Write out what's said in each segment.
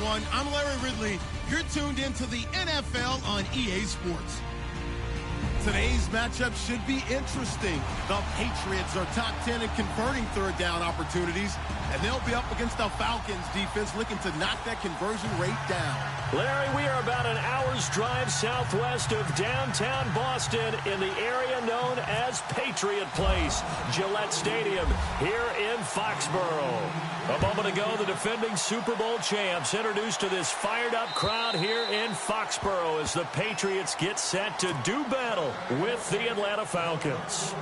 everyone. I'm Larry Ridley. You're tuned into the NFL on EA Sports. Today's matchup should be interesting. The Patriots are top 10 in converting third down opportunities, and they'll be up against the Falcons defense looking to knock that conversion rate down. Larry, we are about an hour's drive southwest of downtown Boston in the area known as Patriot Place, Gillette Stadium here in Foxborough. A moment ago, the defending Super Bowl champs introduced to this fired-up crowd here in Foxborough as the Patriots get set to do battle with the Atlanta Falcons.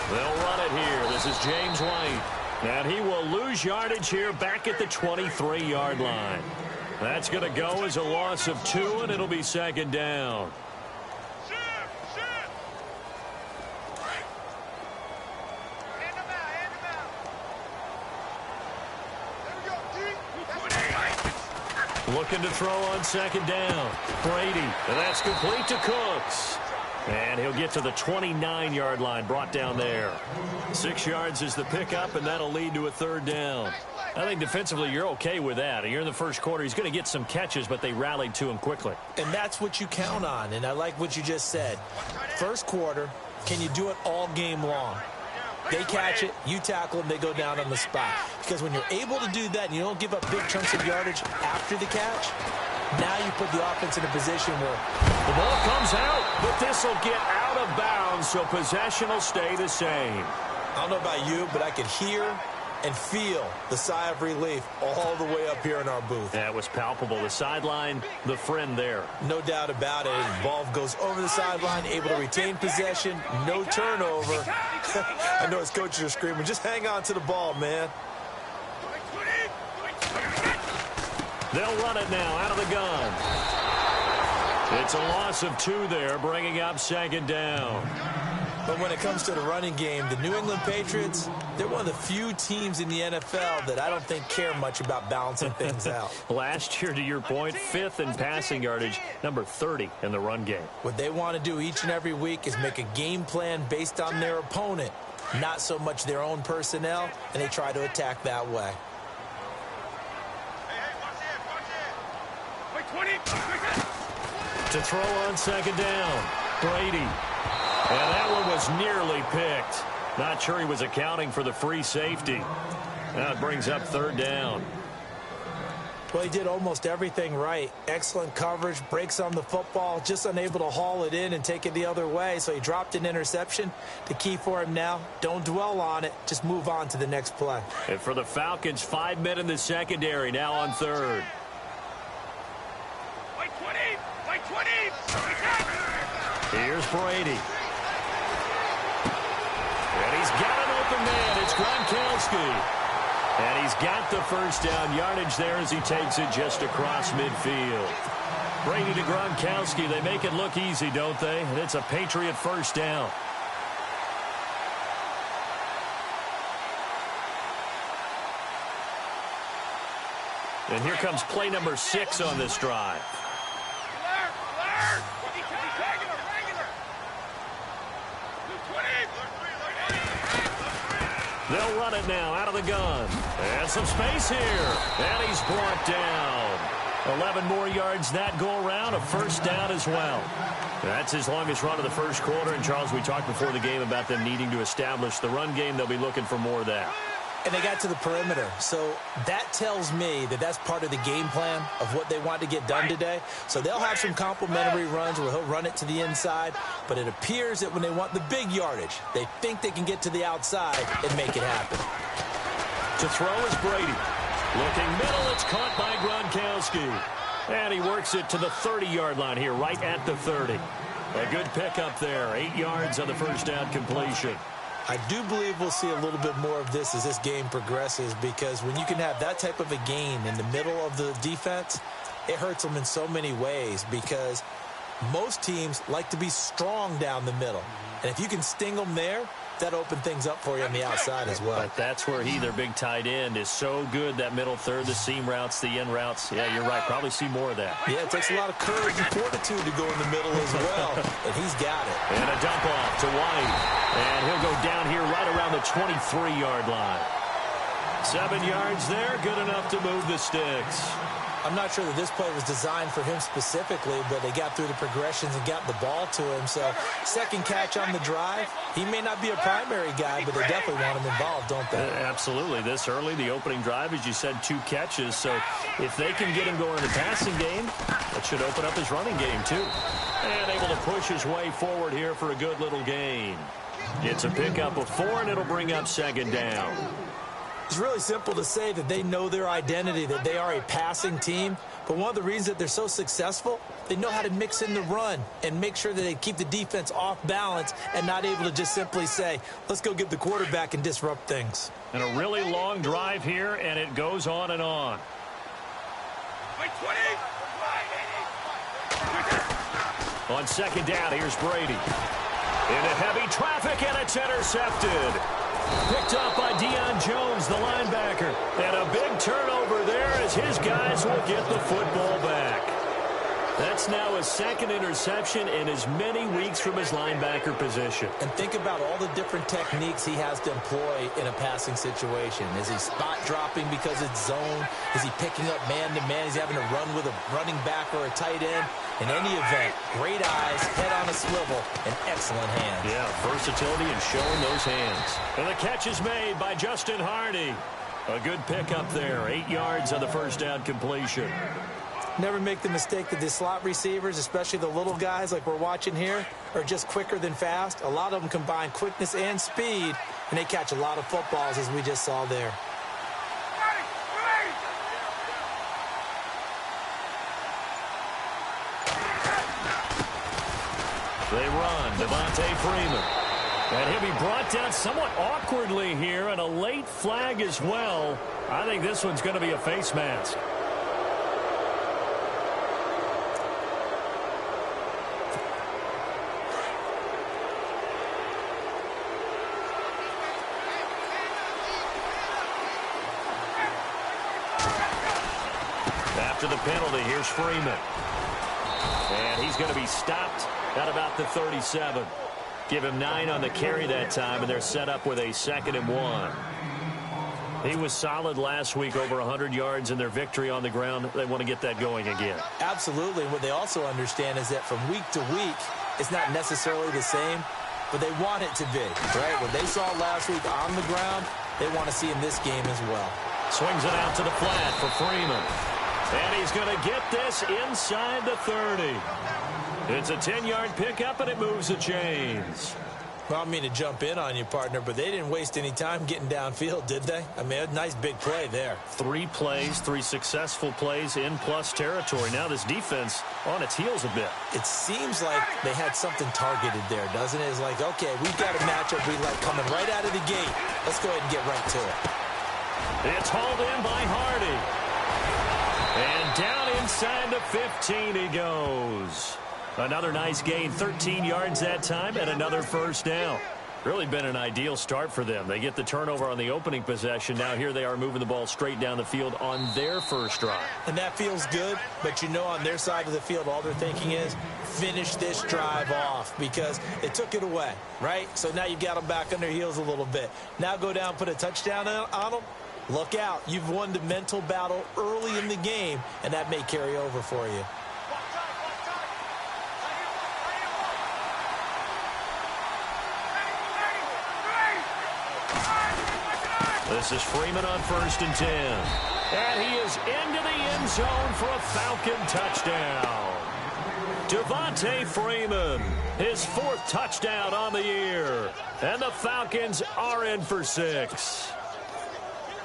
They'll run it here. This is James White. And he will lose yardage here back at the 23-yard line. That's going to go as a loss of 2, and it'll be second down. Looking to throw on second down. Brady, and that's complete to Cooks. And he'll get to the 29-yard line, brought down there. 6 yards is the pickup, and that'll lead to a third down. I think defensively you're okay with that. You're in the first quarter. He's going to get some catches, but they rallied to him quickly. And that's what you count on, and I like what you just said. First quarter, can you do it all game long? They catch it, you tackle them, they go down on the spot. Because when you're able to do that and you don't give up big chunks of yardage after the catch, now you put the offense in a position where the ball comes out, but this will get out of bounds, so possession will stay the same. I don't know about you, but I could hear and feel the sigh of relief all the way up here in our booth. That was palpable. The sideline, the friend there. No doubt about it. The ball goes over the sideline, able to retain possession, no turnover. I know his coaches are screaming, just hang on to the ball, man. They'll run it now out of the gun. It's a loss of 2 there, bringing up second down. But when it comes to the running game, the New England Patriots, they're one of the few teams in the NFL that I don't think care much about balancing things out. Last year, to your point, 5th in passing yardage, number 30 in the run game. What they want to do each and every week is make a game plan based on their opponent, not so much their own personnel, and they try to attack that way. To throw on second down, Brady. And that one was nearly picked. Not sure he was accounting for the free safety. Now it brings up third down. Well, he did almost everything right. Excellent coverage, breaks on the football, just unable to haul it in and take it the other way. So he dropped an interception. The key for him now, don't dwell on it. Just move on to the next play. And for the Falcons, 5 men in the secondary now on third. Here's Brady. And he's got an open man. It's Gronkowski. And he's got the first down yardage there as he takes it just across midfield. Brady to Gronkowski. They make it look easy, don't they? And it's a Patriot first down. And here comes play number 6 on this drive. They'll run it now out of the gun. And some space here. And he's brought down. 11 more yards that go around. A first down as well. That's his longest run of the first quarter. And, Charles, we talked before the game about them needing to establish the run game. They'll be looking for more of that. And they got to the perimeter. So that tells me that that's part of the game plan of what they want to get done today. So they'll have some complementary runs where he'll run it to the inside. But it appears that when they want the big yardage, they think they can get to the outside and make it happen. To throw is Brady. Looking middle, it's caught by Gronkowski. And he works it to the 30-yard line here, right at the 30. A good pickup there. 8 yards on the first down completion. I do believe we'll see a little bit more of this as this game progresses, because when you can have that type of a gain in the middle of the defense, it hurts them in so many ways, because Most teams like to be strong down the middle. And if you can sting them there, that opened things up for you on the outside as well. But that's where their big tight end, is so good, that middle third, the seam routes, the in routes. Yeah, you're right. Probably see more of that. Yeah, it takes a lot of courage and fortitude to go in the middle as well. And he's got it. And a dump off to White. And he'll go down here right around the 23-yard line. 7 yards there, good enough to move the sticks. I'm not sure that this play was designed for him specifically, but they got through the progressions and got the ball to him. So, second catch on the drive. He may not be a primary guy, but they definitely want him involved, don't they? Absolutely. This early, the opening drive, as you said, 2 catches. So, if they can get him going in the passing game, that should open up his running game, too. And able to push his way forward here for a good little gain. It's a pickup of 4, and it'll bring up second down. It's really simple to say that they know their identity, that they are a passing team. But one of the reasons that they're so successful, they know how to mix in the run and make sure that they keep the defense off balance and not able to just simply say, let's go get the quarterback and disrupt things. And a really long drive here, and it goes on and on. On second down, here's Brady. Into heavy traffic, and it's intercepted. Picked up by Deion Jones, the linebacker. And a big turnover there as his guys will get the football back. That's now his second interception in as many weeks from his linebacker position. And think about all the different techniques he has to employ in a passing situation. Is he spot dropping because it's zone? Is he picking up man-to-man? Is he having to run with a running back or a tight end? In any event, great eyes, head on a swivel, and excellent hands. Yeah, versatility and showing those hands. And the catch is made by Justin Hardy. A good pickup there, 8 yards on the first down completion. Never make the mistake that the slot receivers, especially the little guys like we're watching here, are just quicker than fast. A lot of them combine quickness and speed, and they catch a lot of footballs, as we just saw there. They run, Devontae Freeman. And he'll be brought down somewhat awkwardly here, and a late flag as well. I think this one's going to be a face mask. After the penalty, here's Freeman. And he's going to be stopped at about the 37. Give him 9 on the carry that time, and they're set up with a 2nd and 1. He was solid last week, over 100 yards in their victory on the ground. They want to get that going again. Absolutely. What they also understand is that from week to week, it's not necessarily the same, but they want it to be, right? What they saw last week on the ground, they want to see in this game as well. Swings it out to the flat for Freeman. And he's going to get this inside the 30. It's a 10-yard pickup, and it moves the chains. Well, I don't mean to jump in on you, partner, but they didn't waste any time getting downfield, did they? I mean, a nice big play there. 3 plays, 3 successful plays in plus territory. Now this defense on its heels a bit. It seems like they had something targeted there, doesn't it? It's like, okay, we've got a matchup we like coming right out of the gate. Let's go ahead and get right to it. It's hauled in by Hardy. And down inside the 15 he goes. Another nice gain, 13 yards that time, and another first down. Really been an ideal start for them. They get the turnover on the opening possession. Now here they are moving the ball straight down the field on their first drive. And that feels good, but you know on their side of the field, all they're thinking is finish this drive off because it took it away, right? So now you got them back on their heels a little bit. Now go down, put a touchdown on them. Look out. You've won the mental battle early in the game, and that may carry over for you. This is Freeman on 1st and 10. And he is into the end zone for a Falcon touchdown. Devontae Freeman, his 4th touchdown on the year. And the Falcons are in for 6.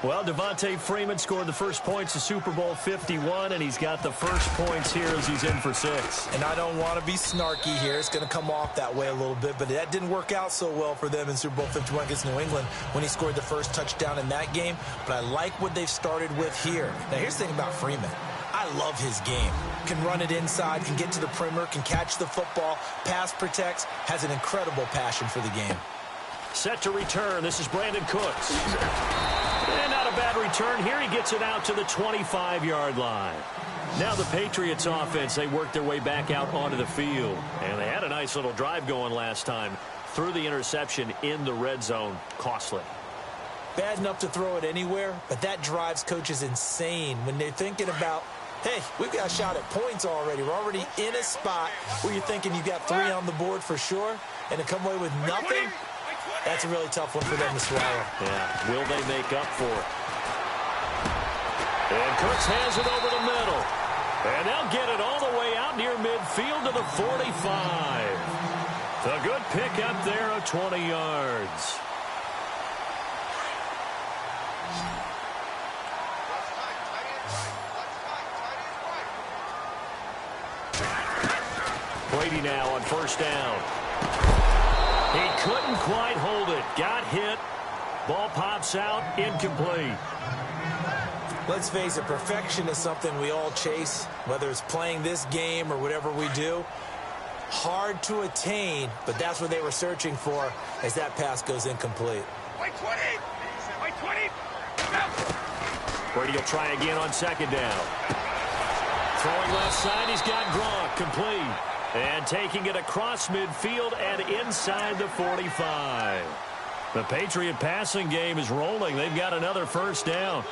Well, Devontae Freeman scored the first points of Super Bowl 51, and he's got the first points here as he's in for 6. And I don't want to be snarky here. It's going to come off that way a little bit, but that didn't work out so well for them in Super Bowl 51 against New England when he scored the first touchdown in that game. But I like what they've started with here. Now, here's the thing about Freeman. I love his game. Can run it inside, can get to the perimeter, can catch the football, pass protects, has an incredible passion for the game. Set to return. This is Brandon Cooks. And not a bad return here. He gets it out to the 25-yard line. Now the Patriots offense, they work their way back out onto the field. And they had a nice little drive going last time. Threw the interception in the red zone. Costly. Bad enough to throw it anywhere, but that drives coaches insane when they're thinking about, hey, we've got a shot at points already. We're already in a spot where you're thinking you got 3 on the board for sure, and to come away with nothing, that's a really tough one for them to swallow. Yeah, will they make up for it? And Cooks has it over the middle. And they'll get it all the way out near midfield to the 45. A good pick up there of 20 yards. Brady now on first down. He couldn't quite hold it. Got hit. Ball pops out. Incomplete. Let's face it, perfection is something we all chase, whether it's playing this game or whatever we do. Hard to attain, but that's what they were searching for as that pass goes incomplete. White 20! White 20! Brady will try again on second down. Throwing left side, he's got Gronk, complete. And taking it across midfield and inside the 45. The Patriot passing game is rolling. They've got another first down.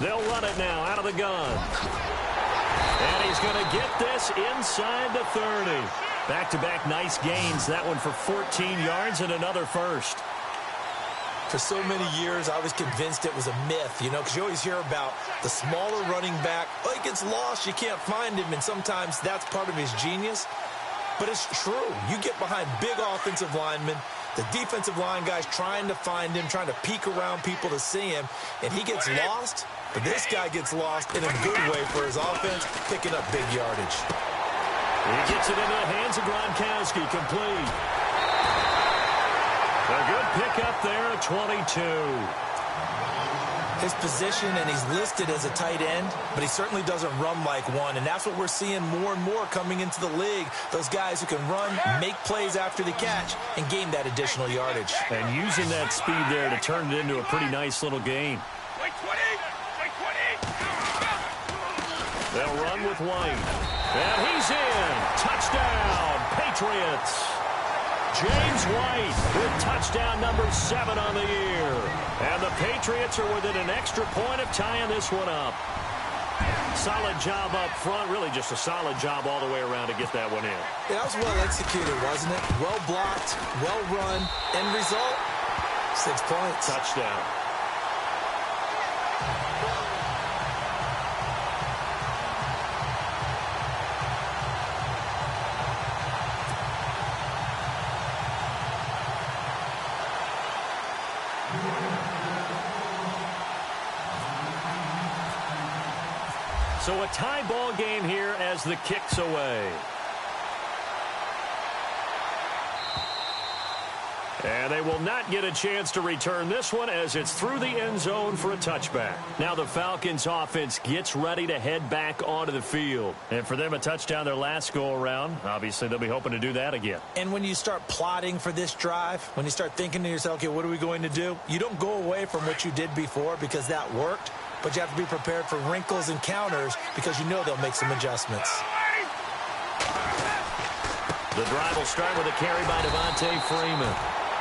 They'll run it now out of the gun. And he's going to get this inside the 30. Back-to-back nice gains. That one for 14 yards and another first. For so many years, I was convinced it was a myth, you know, because you always hear about the smaller running back. Oh, he gets lost, you can't find him, and sometimes that's part of his genius. But it's true. You get behind big offensive linemen, the defensive line guys trying to find him, trying to peek around people to see him, and he gets lost. But this guy gets lost in a good way for his offense, picking up big yardage. He gets it into the hands of Gronkowski, complete. A good pickup there at 22. His position, and he's listed as a tight end, but he certainly doesn't run like one, and that's what we're seeing more and more coming into the league. Those guys who can run, make plays after the catch, and gain that additional yardage. And using that speed there to turn it into a pretty nice little gain. They'll run with White. And he's in. Touchdown, Patriots. James White with touchdown number 7 on the year. And the Patriots are within an extra point of tying this one up. Solid job up front. Really just a solid job all the way around to get that one in. Yeah, that was well executed, wasn't it? Well blocked, well run. End result, 6 points. Touchdown. So a tie ball game here as the kick's away. And they will not get a chance to return this one as it's through the end zone for a touchback. Now the Falcons offense gets ready to head back onto the field. And for them, a touchdown their last go-around. Obviously, they'll be hoping to do that again. And when you start plotting for this drive, when you start thinking to yourself, okay, what are we going to do? You don't go away from what you did before because that worked. But you have to be prepared for wrinkles and counters because you know they'll make some adjustments. The drive will start with a carry by Devontae Freeman.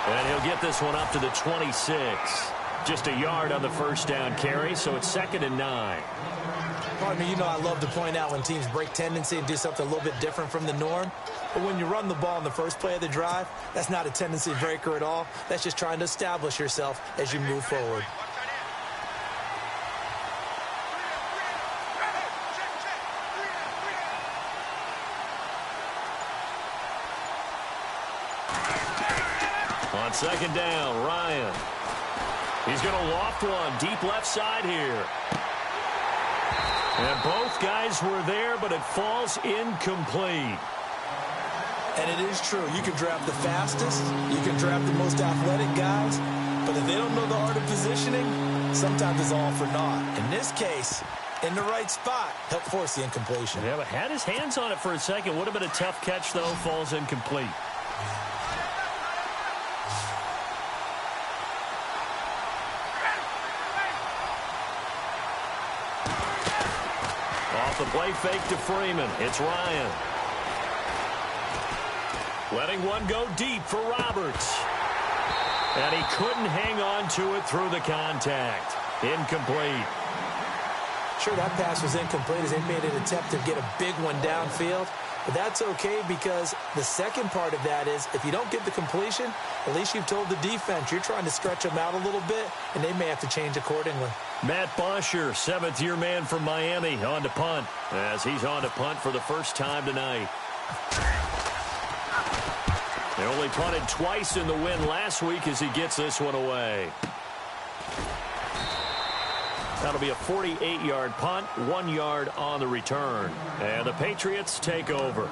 And he'll get this one up to the 26. Just a yard on the first down carry, so it's 2nd and 9. Pardon me, you know I love to point out when teams break tendency and do something a little bit different from the norm. But when you run the ball in the first play of the drive, that's not a tendency breaker at all. That's just trying to establish yourself as you move forward. On second down, Ryan. He's going to loft one deep left side here. And both guys were there, but it falls incomplete. And it is true. You can draft the fastest. You can draft the most athletic guys. But if they don't know the art of positioning, sometimes it's all for naught. In this case, in the right spot, helped force the incompletion. Yeah, but had his hands on it for a second. Would have been a tough catch, though. Falls incomplete. Off the play fake to Freeman. It's Ryan. Letting one go deep for Roberts. And he couldn't hang on to it through the contact. Incomplete. Sure, that pass was incomplete as they made an attempt to get a big one downfield. But that's okay because the second part of that is if you don't get the completion, at least you've told the defense you're trying to stretch them out a little bit, and they may have to change accordingly. Matt Bosher, seventh-year man from Miami, on to punt, as he's on to punt for the first time tonight. They only punted twice in the win last week as he gets this one away. That'll be a 48-yard punt, 1 yard on the return. And the Patriots take over.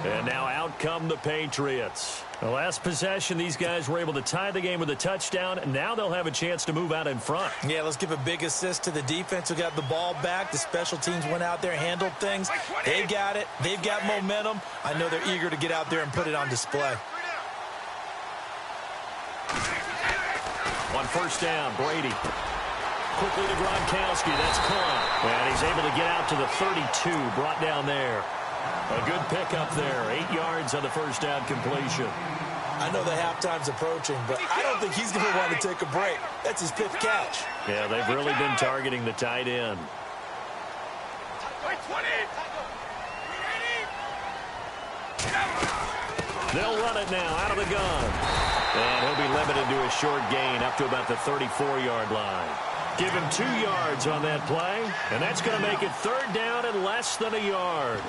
And now out come the Patriots. The last possession, these guys were able to tie the game with a touchdown. And now they'll have a chance to move out in front. Yeah, let's give a big assist to the defense who got the ball back. The special teams went out there, handled things. They've got it. They've got momentum. I know they're eager to get out there and put it on display. On first down, Brady. Quickly to Gronkowski. That's caught. And he's able to get out to the 32. Brought down there. A good pickup there. 8 yards on the first down completion. I know the halftime's approaching, but I don't think he's going to want to take a break. That's his fifth catch. Yeah, they've really been targeting the tight end. They'll run it now out of the gun. And he'll be limited to a short gain up to about the 34-yard line. Give him 2 yards on that play, and that's going to make it third down and less than a yard.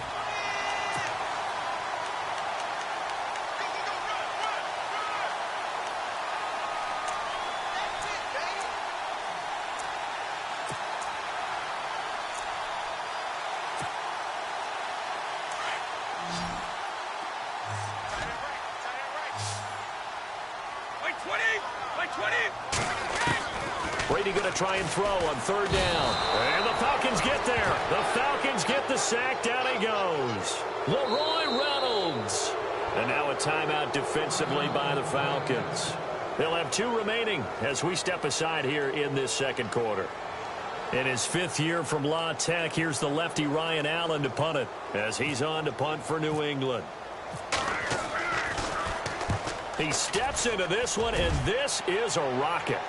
Brady going to try and throw on third down. And the Falcons get there. The Falcons get the sack. Down he goes. Leroy Reynolds. And now a timeout defensively by the Falcons. They'll have 2 remaining as we step aside here in this second quarter. In his 5th year from La Tech, here's the lefty Ryan Allen to punt it as he's on to punt for New England. He steps into this one, and this is a rocket.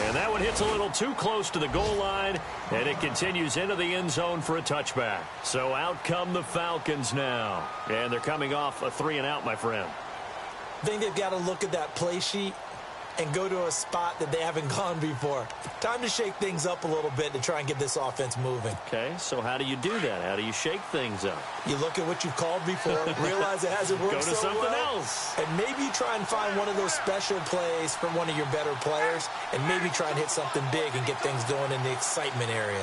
And that one hits a little too close to the goal line, and it continues into the end zone for a touchback. So out come the Falcons now. And they're coming off a 3-and-out, my friend. I think they've got to look at that play sheet and go to a spot that they haven't gone before. Time to shake things up a little bit to try and get this offense moving. Okay, so how do you do that? How do you shake things up? You look at what you've called before, realize it hasn't worked go to so something well, else. and maybe try and find one of those special plays from one of your better players, and maybe try and hit something big and get things going in the excitement area.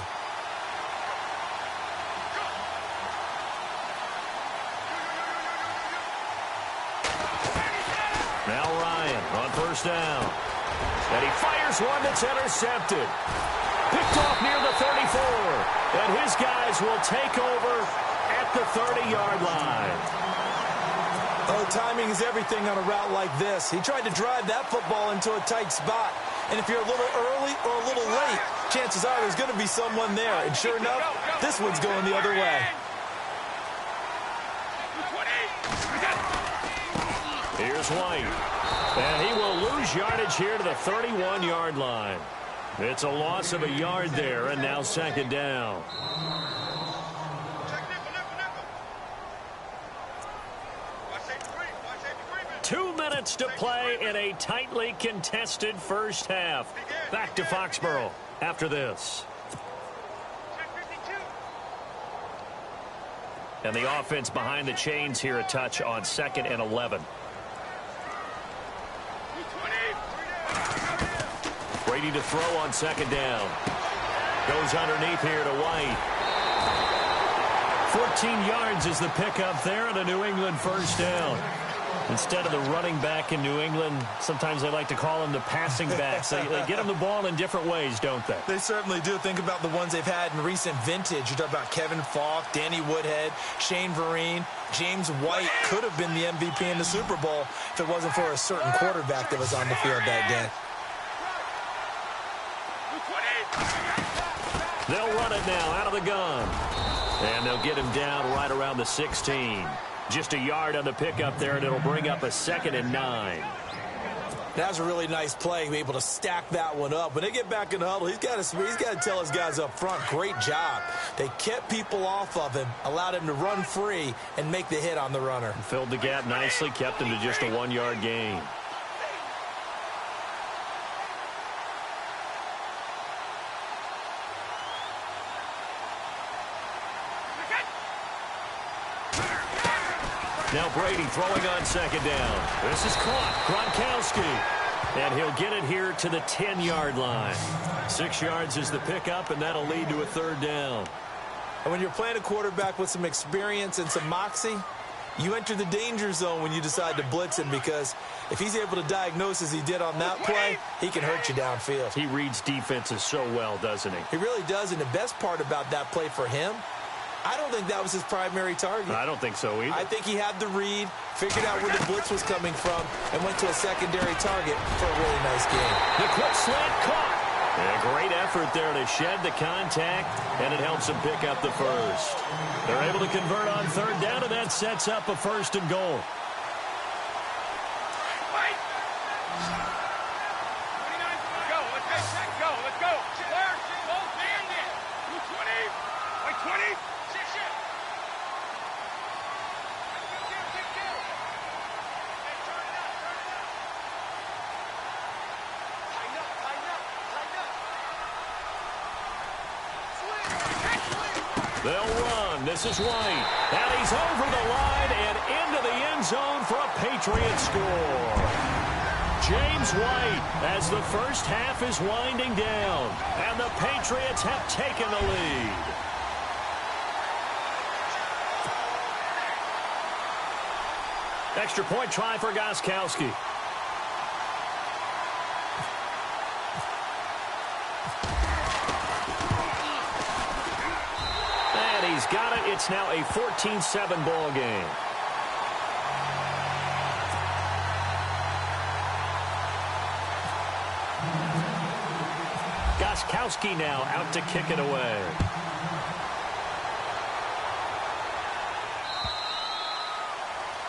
Now Ryan on first down. And he fires one that's intercepted. Picked off near the 34. And his guys will take over at the 30-yard line. Oh, timing is everything on a route like this. He tried to drive that football into a tight spot. And if you're a little early or a little late, chances are there's going to be someone there. And sure enough, this one's going the other way. Here's White. And he will lose yardage here to the 31-yard line. It's a loss of a yard there, and now second down. Two minutes to play in a tightly contested first half. Back to Foxborough after this. And the offense behind the chains here a touch on 2nd and 11. Brady to throw on second down. Goes underneath here to White. 14 yards is the pickup there, and a New England first down. Instead of the running back in New England, sometimes they like to call them the passing backs. They get them the ball in different ways, don't they? They certainly do. Think about the ones they've had in recent vintage. You talk about Kevin Falk, Danny Woodhead, Shane Vereen. James White could have been the MVP in the Super Bowl if it wasn't for a certain quarterback that was on the field that day. They'll run it now out of the gun. And they'll get him down right around the 16. Just a yard on the pickup there, and it'll bring up a 2nd and 9. That was a really nice play, to be able to stack that one up. When they get back in the huddle, he's got to tell his guys up front, great job. They kept people off of him, allowed him to run free, and make the hit on the runner. Filled the gap nicely, kept him to just a 1-yard gain. Now Brady throwing on second down. This is caught. Gronkowski. And he'll get it here to the 10-yard line. 6 yards is the pickup, and that'll lead to a 3rd down. And when you're playing a quarterback with some experience and some moxie, you enter the danger zone when you decide to blitz him, because if he's able to diagnose as he did on that play, he can hurt you downfield. He reads defenses so well, doesn't he? He really does, and the best part about that play for him, I don't think that was his primary target. I don't think so either. I think he had the read, figured out where the blitz was coming from, and went to a secondary target for a really nice game. The quick slant caught. And a great effort there to shed the contact, and it helps him pick up the first. They're able to convert on 3rd down, and that sets up a 1st and goal. They'll run. This is White. And he's over the line and into the end zone for a Patriot score. James White as the first half is winding down. And the Patriots have taken the lead. Extra point try for Gronkowski. He's got it. It's now a 14-7 ball game. Gronkowski now out to kick it away.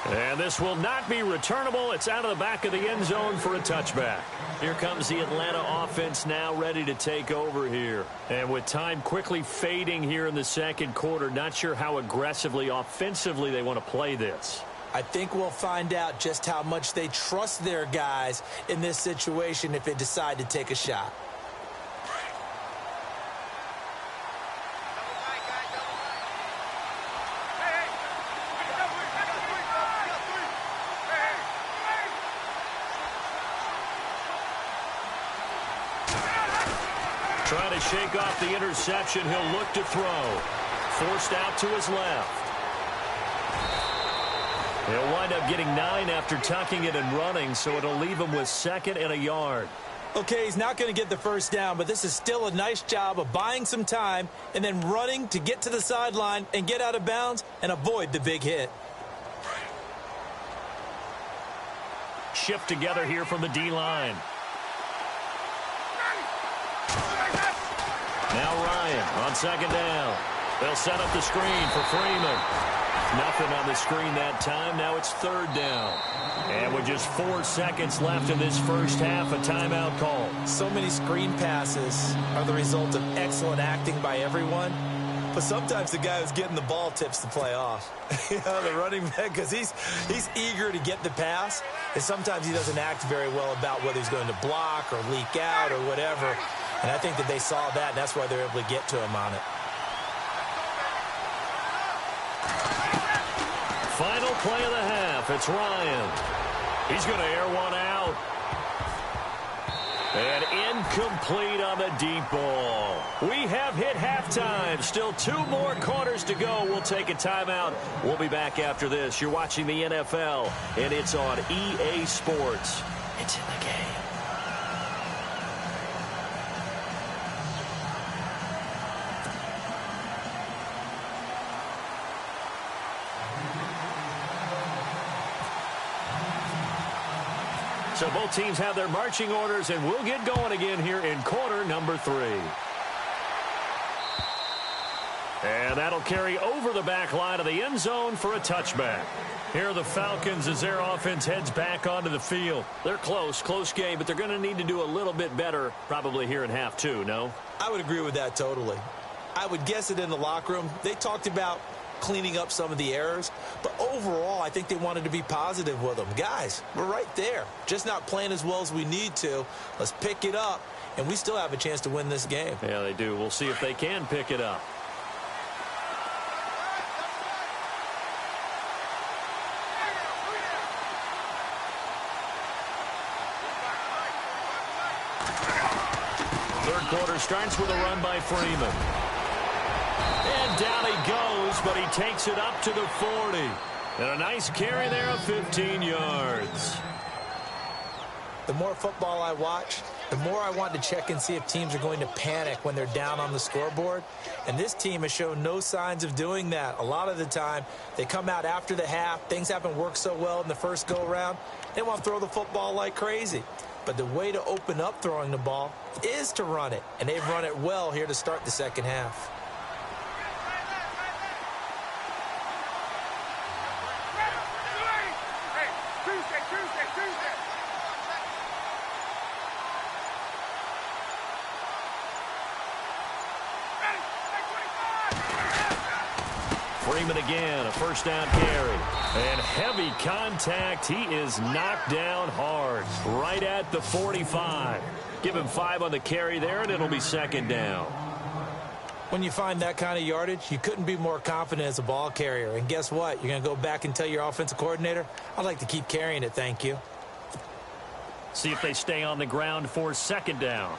And this will not be returnable. It's out of the back of the end zone for a touchback. Here comes the Atlanta offense now ready to take over here. And with time quickly fading here in the second quarter, not sure how aggressively, offensively they want to play this. I think we'll find out just how much they trust their guys in this situation if they decide to take a shot. Trying to shake off the interception. He'll look to throw. Forced out to his left. He'll wind up getting 9 after tucking it and running, so it'll leave him with 2nd and a yard. Okay, he's not going to get the first down, but this is still a nice job of buying some time and then running to get to the sideline and get out of bounds and avoid the big hit. Shift together here from the D-line. Now Ryan on second down. They'll set up the screen for Freeman. Nothing on the screen that time. Now it's 3rd down. And with just 4 seconds left in this first half, a timeout call. So many screen passes are the result of excellent acting by everyone. But sometimes the guy who's getting the ball tips the play off. The running back, because he's eager to get the pass. And sometimes he doesn't act very well about whether he's going to block or leak out or whatever. And I think that they saw that, and that's why they're able to get to him on it. Final play of the half. It's Ryan. He's going to air one out. And incomplete on the deep ball. We have hit halftime. Still 2 more quarters to go. We'll take a timeout. We'll be back after this. You're watching the NFL, and it's on EA Sports. It's in the game. So both teams have their marching orders, and we'll get going again here in quarter number 3. And that'll carry over the back line of the end zone for a touchback. Here are the Falcons as their offense heads back onto the field. They're close game, but they're going to need to do a little bit better probably here in half 2, no? I would agree with that totally. I would guess it in the locker room. They talked about cleaning up some of the errors, but overall I think they wanted to be positive with them. Guys, we're right there, just not playing as well as we need to. Let's pick it up, and we still have a chance to win this game. Yeah, they do. We'll see if they can pick it up. Third quarter starts with a run by Freeman. And down he goes, but he takes it up to the 40. And a nice carry there of 15 yards. The more football I watch, the more I want to check and see if teams are going to panic when they're down on the scoreboard. And this team has shown no signs of doing that. A lot of the time, they come out after the half. Things haven't worked so well in the first go-around. They want to throw the football like crazy. But the way to open up throwing the ball is to run it. And they've run it well here to start the second half. Freeman again, a first down carry. And heavy contact. He is knocked down hard, right at the 45. Give him 5 on the carry there, and it'll be second down. When you find that kind of yardage, you couldn't be more confident as a ball carrier. And guess what? You're going to go back and tell your offensive coordinator, I'd like to keep carrying it, thank you. See if they stay on the ground for second down.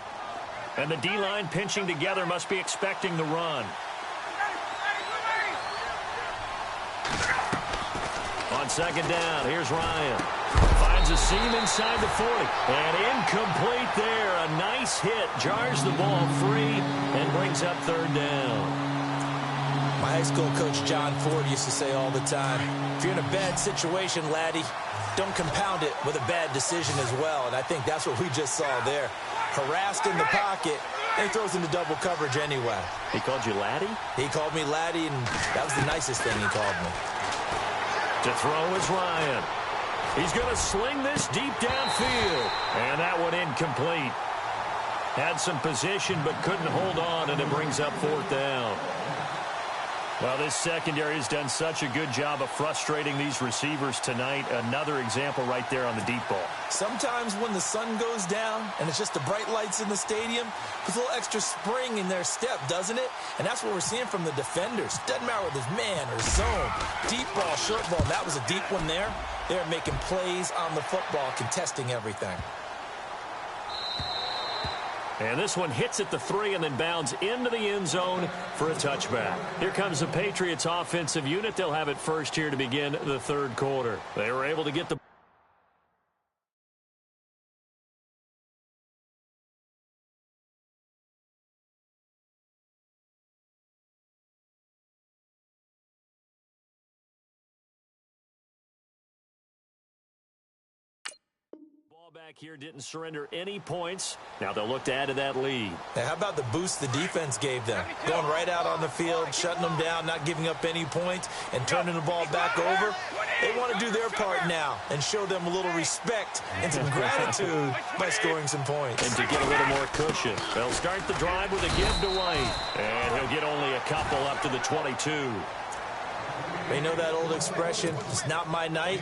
And the D-line pinching together must be expecting the run. On second down, here's Ryan. Finds a seam inside the 40. And incomplete there. A nice hit. Jars the ball free and brings up third down. My high school coach, John Ford, used to say all the time, if you're in a bad situation, laddie, don't compound it with a bad decision as well. And I think that's what we just saw there. Harassed in the pocket, and he throws into double coverage anyway. He called you laddie? He called me laddie, and that was the nicest thing he called me. To throw is Ryan. He's going to sling this deep downfield. And that one incomplete. Had some position but couldn't hold on, and it brings up fourth down. Well, this secondary has done such a good job of frustrating these receivers tonight. Another example right there on the deep ball. Sometimes when the sun goes down and it's just the bright lights in the stadium, there's a little extra spring in their step, doesn't it? And that's what we're seeing from the defenders. Doesn't matter whether it's man or zone. Deep ball, short ball. That was a deep one there. They're making plays on the football, contesting everything. And this one hits at the 3 and then bounds into the end zone for a touchback. Here comes the Patriots offensive unit. They'll have it first here to begin the third quarter. They were able to get the back here, didn't surrender any points. Now they'll look to add to that lead. Now, how about the boost the defense gave them? Going right out on the field, shutting them down, not giving up any points, and turning the ball back over. They want to do their part now and show them a little respect and some gratitude by scoring some points. And to get a little more cushion, they'll start the drive with a give to White. And he'll get only a couple up to the 22. They know that old expression, it's not my night.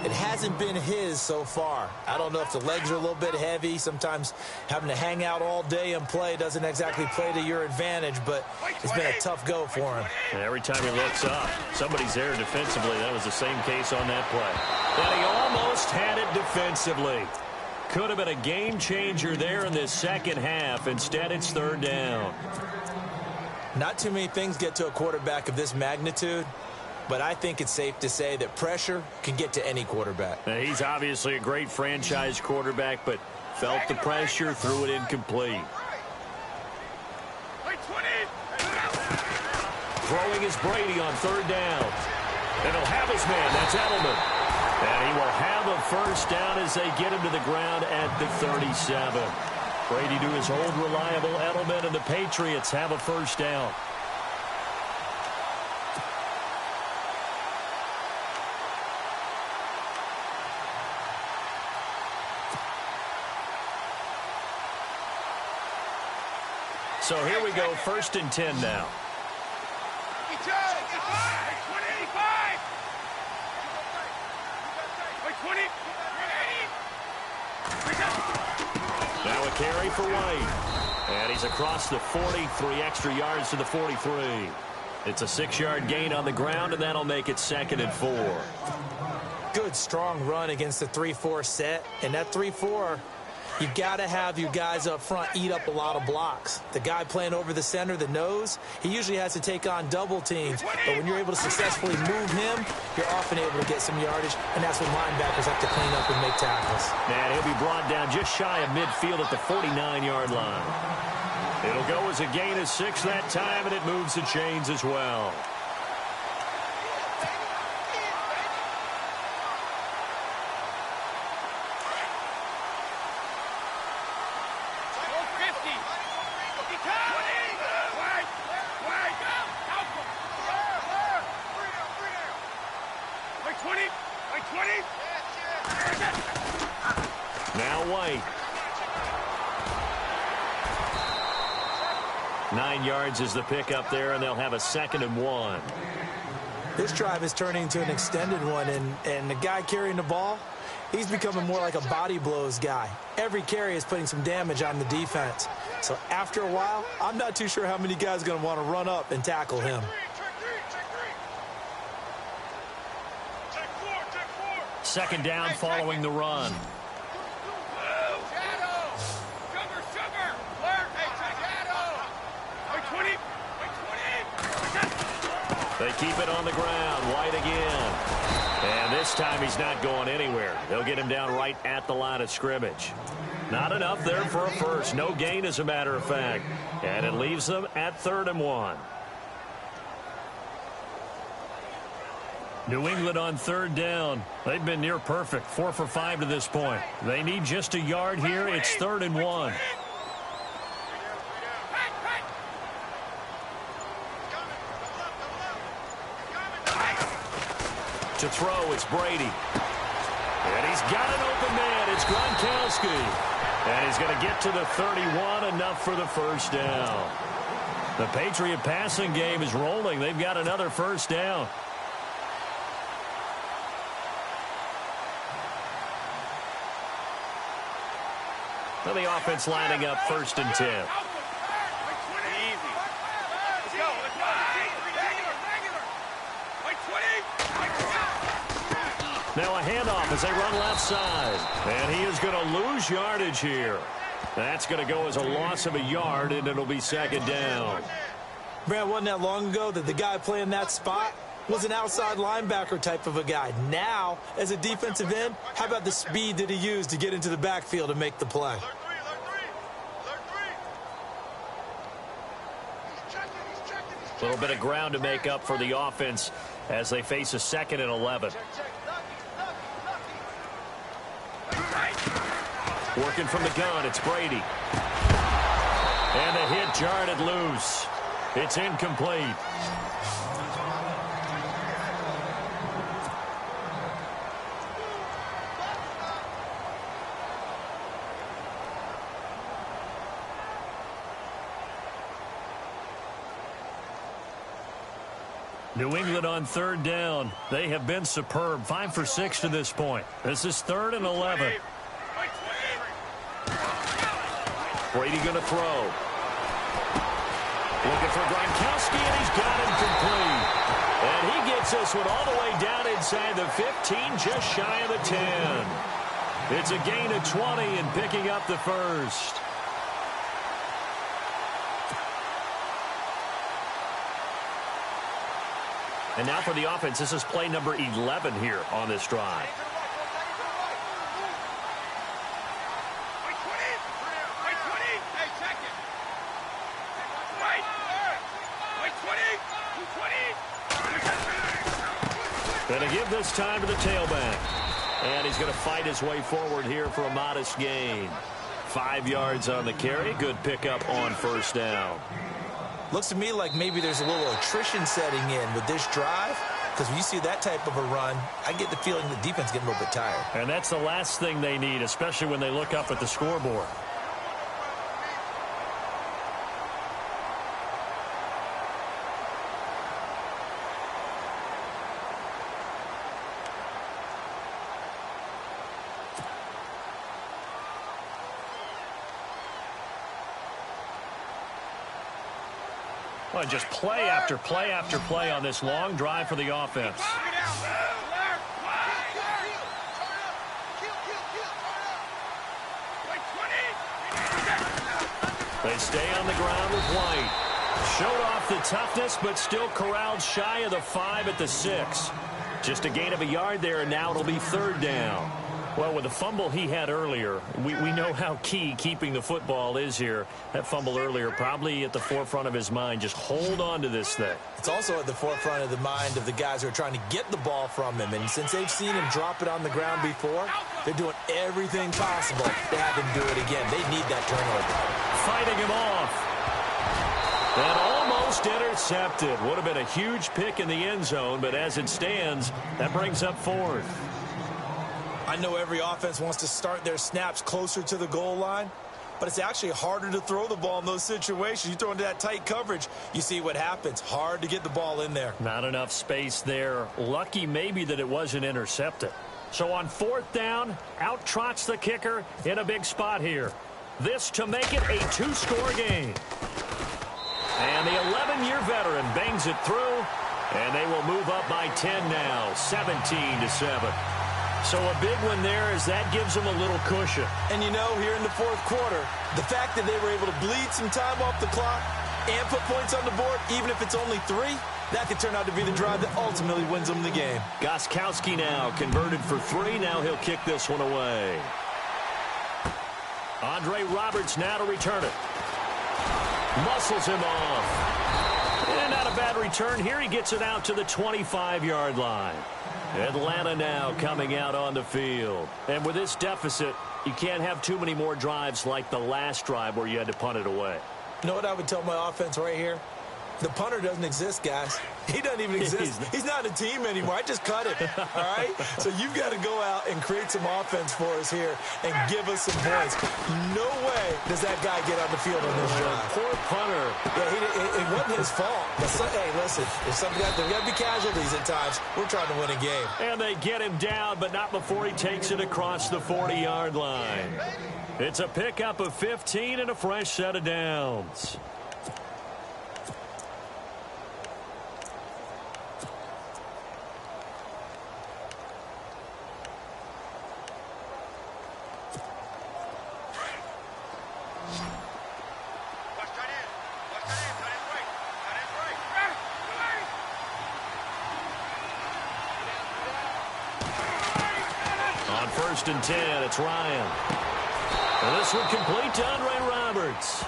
It hasn't been his so far. I don't know if the legs are a little bit heavy. Sometimes having to hang out all day and play doesn't exactly play to your advantage, but it's been a tough go for him. And every time he looks up, somebody's there defensively. That was the same case on that play. And he almost had it defensively. Could have been a game changer there in this second half. Instead, it's third down. Not too many things get to a quarterback of this magnitude, but I think it's safe to say that pressure can get to any quarterback. Now, he's obviously a great franchise quarterback, but felt the pressure, threw it incomplete. Throwing is Brady on third down. And he'll have his man. That's Edelman. And he will have a first down as they get him to the ground at the 37. Brady to his old reliable Edelman, and the Patriots have a first down. So here we go, 1st and 10 now. Now a carry for White. And he's across the 40, 3 extra yards to the 43. It's a 6-yard gain on the ground, and that'll make it 2nd and 4. Good, strong run against the 3-4 set. And that 3-4, you've got to have your guys up front eat up a lot of blocks. The guy playing over the center, the nose, he usually has to take on double teams. But when you're able to successfully move him, you're often able to get some yardage, and that's when linebackers have to clean up and make tackles. And he'll be brought down just shy of midfield at the 49-yard line. It'll go as a gain of 6 that time, and it moves the chains as well. Now White. 9 yards is the pickup there, and they'll have a 2nd and 1. This drive is turning into an extended one, and the guy carrying the ball, he's becoming more like a body blows guy. Every carry is putting some damage on the defense. So after a while, I'm not too sure how many guys are going to want to run up and tackle him. Second down following the run. They keep it on the ground. White again. And this time he's not going anywhere. They'll get him down right at the line of scrimmage. Not enough there for a first. No gain, as a matter of fact. And it leaves them at 3rd and 1. New England on 3rd down. They've been near perfect. 4 for 5 to this point. They need just a yard here. It's 3rd and 1. To throw, it's Brady. And he's got an open man. It's Gronkowski. And he's going to get to the 31, enough for the first down. The Patriot passing game is rolling. They've got another first down. Well, the offense lining up 1st and 10. Now a handoff as they run left side. And he is going to lose yardage here. That's going to go as a loss of a yard, and it'll be 2nd down. Brad, wasn't that long ago that the guy playing that spot was an outside linebacker type of a guy? Now, as a defensive end, how about the speed that he used to get into the backfield and make the play? A little bit of ground to make up for the offense as they face a 2nd and 11. Working from the gun, it's Brady. And the hit jarred it loose. It's incomplete. New England on 3rd down. They have been superb. 5 for 6 to this point. This is 3rd and 11. Brady going to throw. Looking for Gronkowski, and he's got him complete. And he gets this one all the way down inside the 15, just shy of the 10. It's a gain of 20 and picking up the first. And now for the offense, this is play number 11 here on this drive. Going to give this time to the tailback. And he's going to fight his way forward here for a modest gain. 5 yards on the carry. Good pickup on first down. Looks to me like maybe there's a little attrition setting in with this drive, because when you see that type of a run, I get the feeling the defense is getting a little bit tired. And that's the last thing they need, especially when they look up at the scoreboard. Well, just play after play after play on this long drive for the offense. They stay on the ground with White. Showed off the toughness, but still corralled shy of the 5 at the 6. Just a gain of a yard there, and now it'll be third down. Well, with the fumble he had earlier, we know how key keeping the football is here. That fumble earlier probably at the forefront of his mind. Just hold on to this thing. It's also at the forefront of the mind of the guys who are trying to get the ball from him. And since they've seen him drop it on the ground before, they're doing everything possible to have him do it again. They need that turnover. Fighting him off. And almost intercepted. Would have been a huge pick in the end zone, but as it stands, that brings up fourth. I know every offense wants to start their snaps closer to the goal line, but it's actually harder to throw the ball in those situations. You throw into that tight coverage, you see what happens. Hard to get the ball in there. Not enough space there. Lucky maybe that it wasn't intercepted. So on fourth down, out trots the kicker in a big spot here. This to make it a 2-score game. And the 11-year veteran bangs it through, and they will move up by 10 now, 17-7. So a big one there as that gives them a little cushion. And you know, here in the fourth quarter, the fact that they were able to bleed some time off the clock and put points on the board, even if it's only 3, that could turn out to be the drive that ultimately wins them the game. Gostkowski now converted for 3. Now he'll kick this one away. Andre Roberts now to return it. Muscles him off. And not a bad return here. He gets it out to the 25-yard line. Atlanta now coming out on the field. And with this deficit, you can't have too many more drives like the last drive where you had to punt it away. You know what I would tell my offense right here? The punter doesn't exist, guys. He doesn't even exist. He's not a team anymore. I just cut him, all right? So you've got to go out and create some offense for us here and give us some points. No way does that guy get on the field on this drive. Poor punter. Yeah, it wasn't his fault. But hey, listen, if there's got to be casualties at times, we're trying to win a game. And they get him down, but not before he takes it across the 40-yard line. It's a pickup of 15 and a fresh set of downs. First and 10, it's Ryan. And this one complete to Andre Roberts.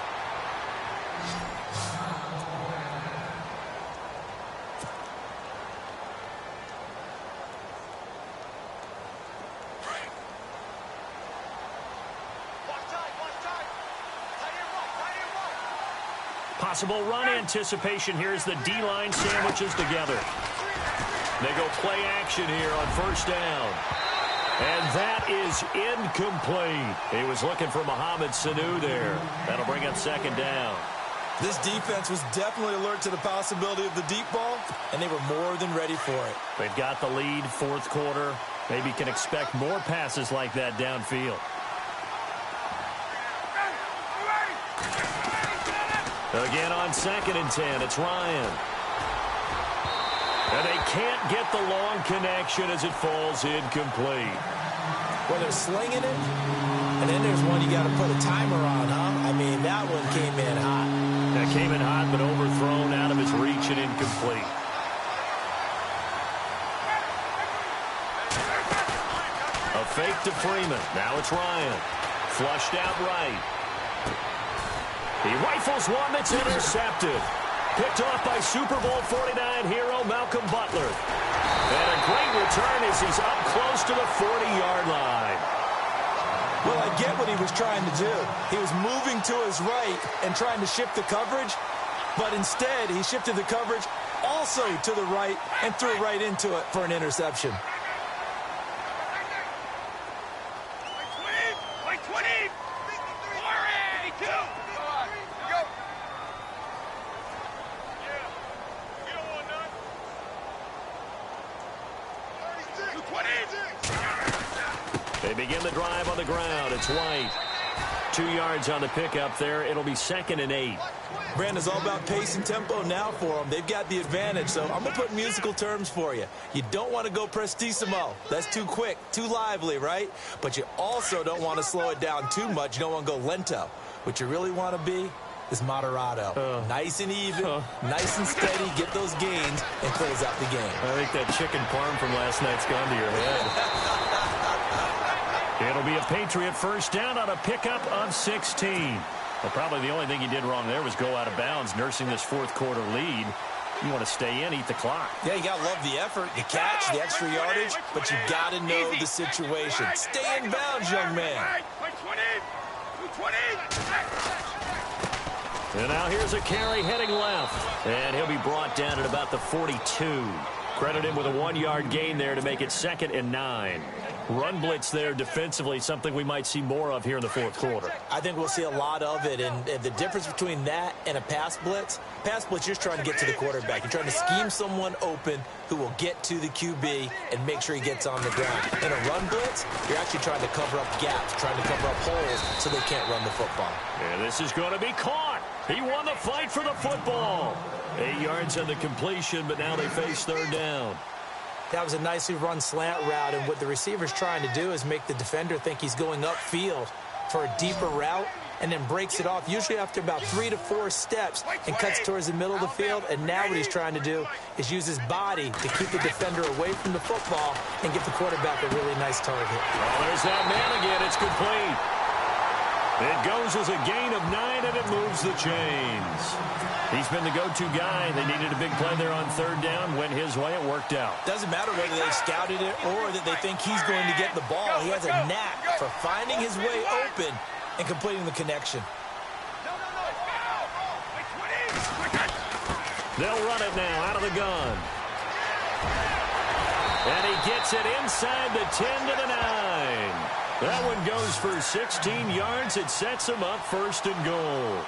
Possible run anticipation here as the D-line sandwiches together. They go play action here on first down. And that is incomplete. He was looking for Mohamed Sanu there. That'll bring up second down. This defense was definitely alert to the possibility of the deep ball, and they were more than ready for it. They've got the lead, fourth quarter. Maybe can expect more passes like that downfield. Again on second and 10, it's Ryan. And they can't get the long connection as it falls incomplete. where they're slinging it, and then there's one you got to put a timer on, huh? I mean, that one came in hot. That came in hot, but overthrown out of his reach and incomplete. A fake to Freeman. Now it's Ryan. Flushed out right. He rifles one that's intercepted. Picked off by Super Bowl 49 hero Malcolm Butler. And a great return as he's up close to the 40-yard line. Well, I get what he was trying to do. He was moving to his right and trying to shift the coverage, but instead he shifted the coverage also to the right and threw right into it for an interception. They begin the drive on the ground. It's White. 2 yards on the pickup there. It'll be 2nd and 8. Brandon, it's all about pace and tempo now for them. They've got the advantage, so I'm going to put musical terms for you. You don't want to go prestissimo. That's too quick, too lively, right? But you also don't want to slow it down too much. You don't want to go lento. What you really want to be is moderato. Nice and even, nice and steady, get those gains, and close out the game. I think that chicken parm from last night's gone to your head. It'll be a Patriot first down on a pickup of 16. Well, probably the only thing he did wrong there was go out of bounds, nursing this fourth quarter lead. You want to stay in, eat the clock. Yeah, you got to love the effort, the catch, the extra yardage, but you got to know the situation. Stay in bounds, young man. And now here's a carry heading left. And he'll be brought down at about the 42. Credit him with a 1-yard gain there to make it 2nd and 9. Run blitz there defensively, something we might see more of here in the fourth quarter. I think we'll see a lot of it, and the difference between that and a pass blitz, you're just trying to get to the quarterback. You're trying to scheme someone open who will get to the QB and make sure he gets on the ground. In a run blitz, you're actually trying to cover up gaps, trying to cover up holes so they can't run the football. And this is going to be caught. He won the fight for the football. 8 yards on the completion, but now they face 3rd down. That was a nicely run slant route, and what the receiver's trying to do is make the defender think he's going upfield for a deeper route and then breaks it off, usually after about 3 to 4 steps, and cuts towards the middle of the field. And now what he's trying to do is use his body to keep the defender away from the football and get the quarterback a really nice target. Oh, there's that man again. It's complete. It goes as a gain of 9, and it moves the chains. He's been the go-to guy. They needed a big play there on 3rd down. Went his way. It worked out. Doesn't matter whether they scouted it or that they think he's going to get the ball. He has a knack for finding his way open and completing the connection. They'll run it now out of the gun. And he gets it inside the 10 to the 9. That one goes for 16 yards. It sets him up 1st and goal.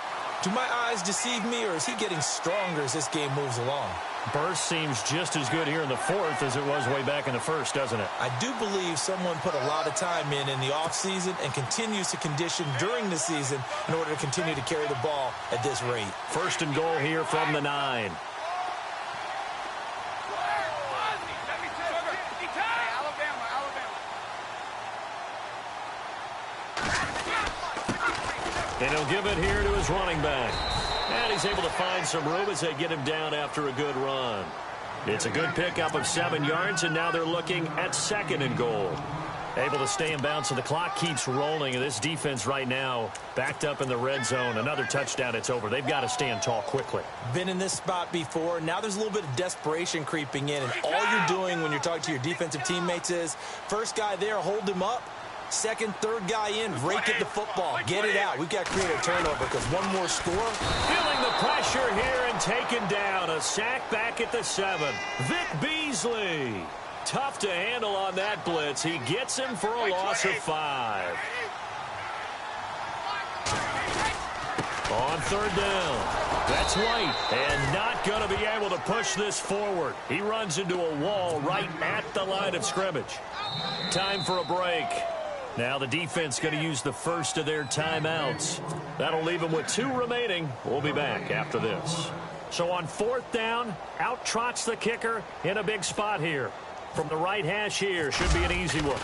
Do my eyes deceive me, or is he getting stronger as this game moves along? Burst seems just as good here in the 4th as it was way back in the 1st, doesn't it? I do believe someone put a lot of time in the offseason and continues to condition during the season in order to continue to carry the ball at this rate. 1st and goal here from the 9. And he'll give it here to his running back. And he's able to find some room as they get him down after a good run. It's a good pickup of 7 yards, and now they're looking at 2nd and goal. Able to stay in bounds, so the clock keeps rolling. And this defense right now backed up in the red zone. Another touchdown, it's over. They've got to stand tall quickly. Been in this spot before. Now there's a little bit of desperation creeping in. And all you're doing when you're talking to your defensive teammates is, first guy there, hold him up. 2nd, 3rd guy in, rake at the football. Get it out. We've got to create a turnover because one more score. Feeling the pressure here and taken down. A sack back at the 7. Vic Beasley. Tough to handle on that blitz. He gets him for a loss of 5. On 3rd down. That's White. And not going to be able to push this forward. He runs into a wall right at the line of scrimmage. Time for a break. Now the defense going to use the first of their timeouts. That'll leave them with 2 remaining. We'll be back after this. So on 4th down, out trots the kicker in a big spot here. From the right hash here, should be an easy one.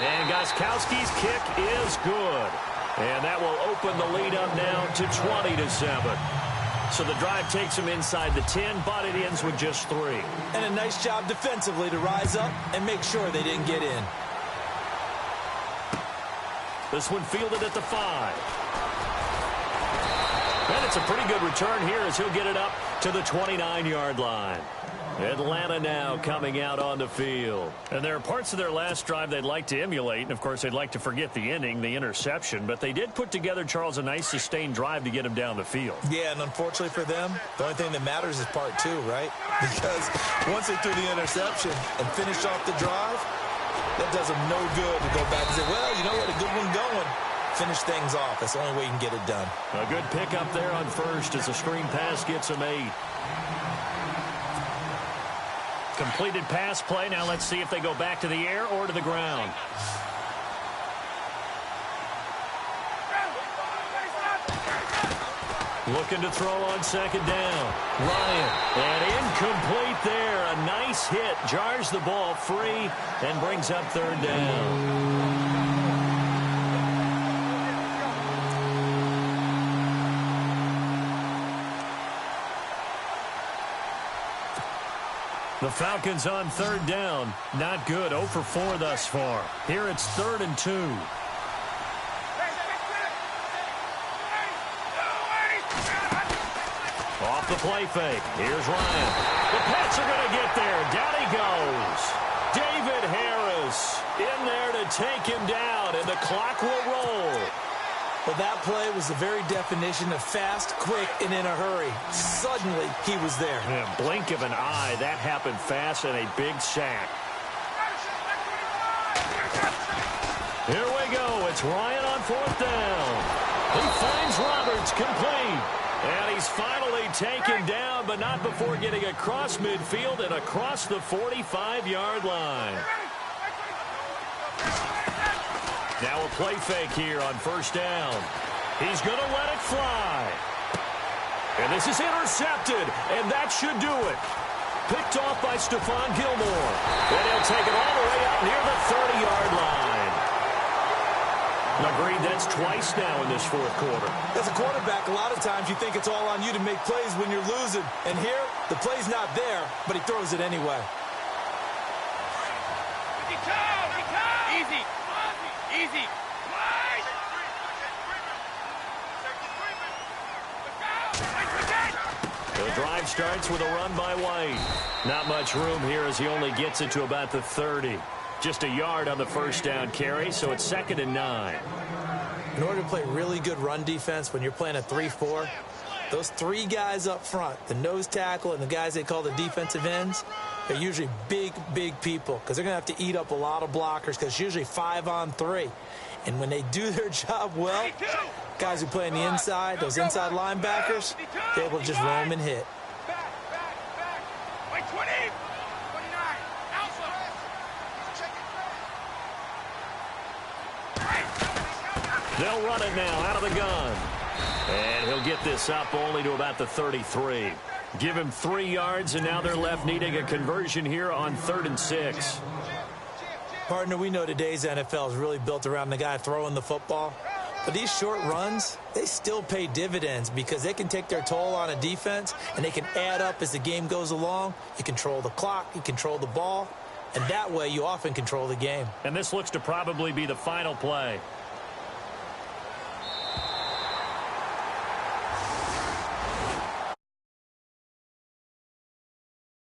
And Gostkowski's kick is good. And that will open the lead up now to 20-7. So the drive takes them inside the 10, but it ends with just 3. And a nice job defensively to rise up and make sure they didn't get in. This one fielded at the 5. And it's a pretty good return here as he'll get it up to the 29-yard line. Atlanta now coming out on the field. And there are parts of their last drive they'd like to emulate. And, of course, they'd like to forget the ending, the interception. But they did put together, Charles, a nice sustained drive to get him down the field. Yeah, and unfortunately for them, the only thing that matters is part 2, right? Because once they threw the interception and finished off the drive, that does them no good to go back and say, well, you know, we had a good one going. Finish things off. That's the only way you can get it done. A good pickup there on first as the screen pass gets him 8. Completed pass play. Now let's see if they go back to the air or to the ground. Looking to throw on second down. Ryan, and incomplete there. A nice hit. Jars the ball free and brings up third down. The Falcons on third down. Not good. 0 for 4 thus far. Here it's 3rd and 2. Off the play fake. Here's Ryan. The Pats are going to get there. Down he goes. David Harris in there to take him down, and the clock will roll. Well, that play was the very definition of fast, quick, and in a hurry. Suddenly, he was there. In a blink of an eye, that happened fast and a big sack. Here we go. It's Ryan on 4th down. He finds Roberts complete. And he's finally taken down, but not before getting across midfield and across the 45-yard line. Now a play fake here on 1st down. He's going to let it fly. And this is intercepted, and that should do it. Picked off by Stephon Gilmore. And he'll take it all the way up near the 30-yard line. Agreed, that's twice now in this 4th quarter. As a quarterback, a lot of times you think it's all on you to make plays when you're losing. And here, the play's not there, but he throws it anyway. Easy. Easy. The drive starts with a run by White. Not much room here as he only gets it to about the 30. Just a yard on the 1st down carry, so it's 2nd and 9. In order to play really good run defense when you're playing a 3-4, those 3 guys up front, the nose tackle and the guys they call the defensive ends, they're usually big, big people because they're going to have to eat up a lot of blockers because it's usually 5 on 3. And when they do their job well, guys who play on the inside, those inside linebackers, they're able to just roam and hit. Wait, 20. 29. They'll run it now out of the gun. And he'll get this up only to about the 33. Give him 3 yards, and now they're left needing a conversion here on 3rd and 6. Partner, we know today's NFL is really built around the guy throwing the football. But these short runs, they still pay dividends because they can take their toll on a defense, and they can add up as the game goes along. You control the clock, you control the ball, and that way you often control the game. And this looks to probably be the final play.